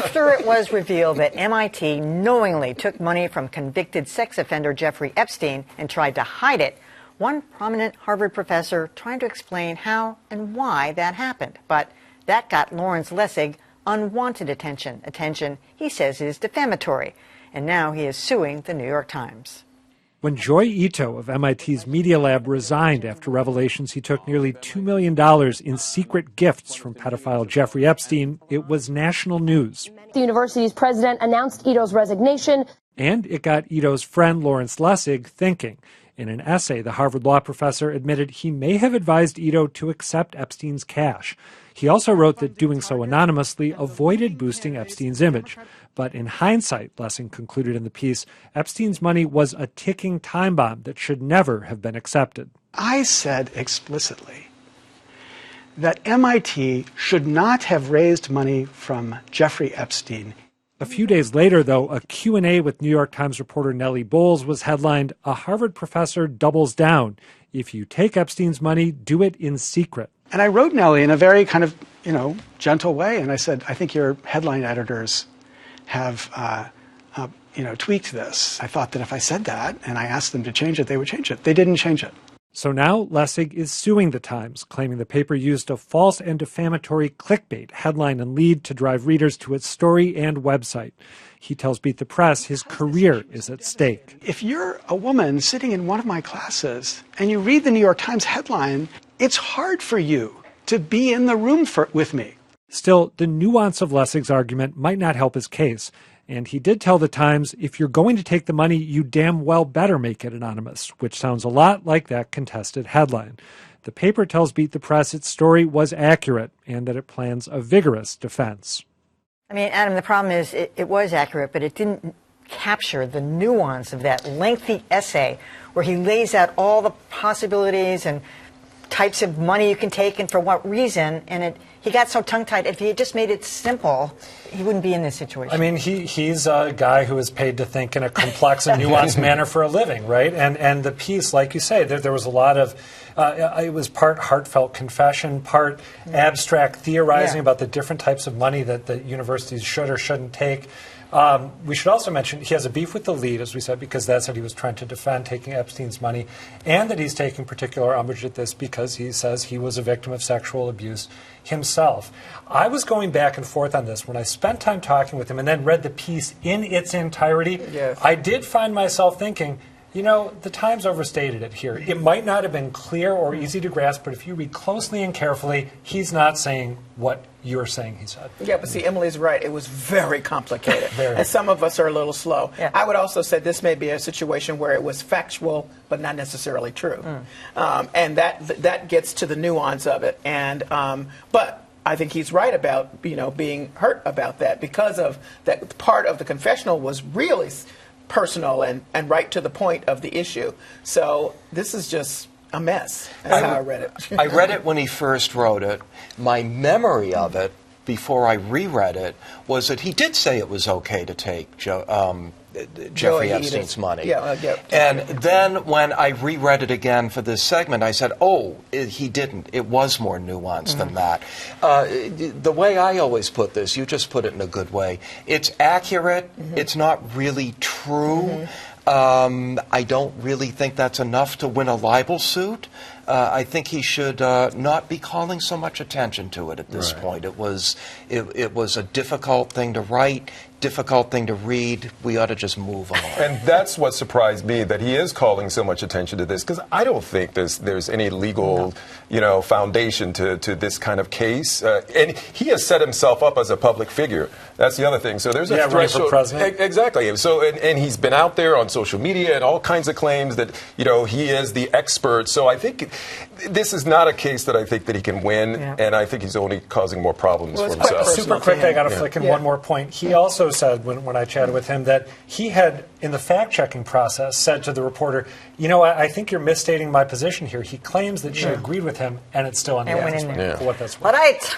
After it was revealed that MIT knowingly took money from convicted sex offender Jeffrey Epstein and tried to hide it, one prominent Harvard professor trying to explain how and why that happened. But that got Lawrence Lessig unwanted attention, attention he says is defamatory. And now he is suing the New York Times. When Joy Ito of MIT's Media Lab resigned after revelations he took nearly $2 million in secret gifts from pedophile Jeffrey Epstein, it was national news. The university's president announced Ito's resignation. And it got Ito's friend Lawrence Lessig thinking. In an essay, the Harvard law professor admitted he may have advised Ito to accept Epstein's cash. He also wrote that doing so anonymously avoided boosting Epstein's image. But in hindsight, Lessig concluded in the piece, Epstein's money was a ticking time bomb that should never have been accepted. I said explicitly that MIT should not have raised money from Jeffrey Epstein. A few days later, though, a Q&A with New York Times reporter Nellie Bowles was headlined, "A Harvard professor doubles down. If you take Epstein's money, do it in secret." And I wrote Nellie in a very kind of, gentle way. And I said, I think your headline editors have, tweaked this. I thought that if I said that and I asked them to change it, they would change it. They didn't change it. So now Lessig is suing the Times, claiming the paper used a false and defamatory clickbait headline and lead to drive readers to its story and website. He tells Beat the Press his career is at stake. If you're a woman sitting in one of my classes and you read the New York Times headline, it's hard for you to be in the room with me. Still, the nuance of Lessig's argument might not help his case. And he did tell the Times, if you're going to take the money, you damn well better make it anonymous, which sounds a lot like that contested headline. The paper tells Beat the Press its story was accurate and that it plans a vigorous defense. I mean, Adam, the problem is it was accurate, but it didn't capture the nuance of that lengthy essay where he lays out all the possibilities and types of money you can take and for what reason, and he got so tongue-tied. If he had just made it simple, he wouldn't be in this situation. I mean, he's a guy who is paid to think in a complex and nuanced manner for a living, right? And the piece, like you say, there was a lot of, it was part heartfelt confession, part abstract theorizing about the different types of money that universities should or shouldn't take. We should also mention he has a beef with the lead, as we said, because that's what he was trying to defend, taking Epstein's money, and that he's taking particular umbrage at this because he says he was a victim of sexual abuse himself. I was going back and forth on this. When I spent time talking with him and then read the piece in its entirety, I did find myself thinking, the Times overstated it here. It might not have been clear or easy to grasp, but if you read closely and carefully, he's not saying what you're saying he said. Yeah, but see, Emily's right. It was very complicated. And some of us are a little slow. Yeah. I would also say this may be a situation where it was factual, but not necessarily true. And that gets to the nuance of it. And but I think he's right about, being hurt about that because of that part of the confessional was really personal and right to the point of the issue. So this is just a mess. That's how I read it. I read it when he first wrote it. My memory of it, before I reread it, was that he did say it was okay to take Jeffrey Epstein's money. And then when I reread it again for this segment, I said, he didn't. It was more nuanced than that. The way I always put this, you just put it in a good way. It's accurate. It's not really true. I don't really think that's enough to win a libel suit. I think he should not be calling so much attention to it at this point. It was a difficult thing to write, difficult thing to read. We ought to just move on. And that's what surprised me, that he is calling so much attention to this, because I don't think there's any legal foundation to this kind of case. And he has set himself up as a public figure. That's the other thing. So there's a threshold. For president. Exactly. So and he's been out there on social media and all kinds of claims that he is the expert. So I think this is not a case that I think that he can win, and I think he's only causing more problems for himself. Super quick, I got to flick in one more point. He also said, when I chatted with him, that he had, in the fact-checking process, said to the reporter, I think you're misstating my position here. He claims that she agreed with him, and it's still on the for what that's worth. All right.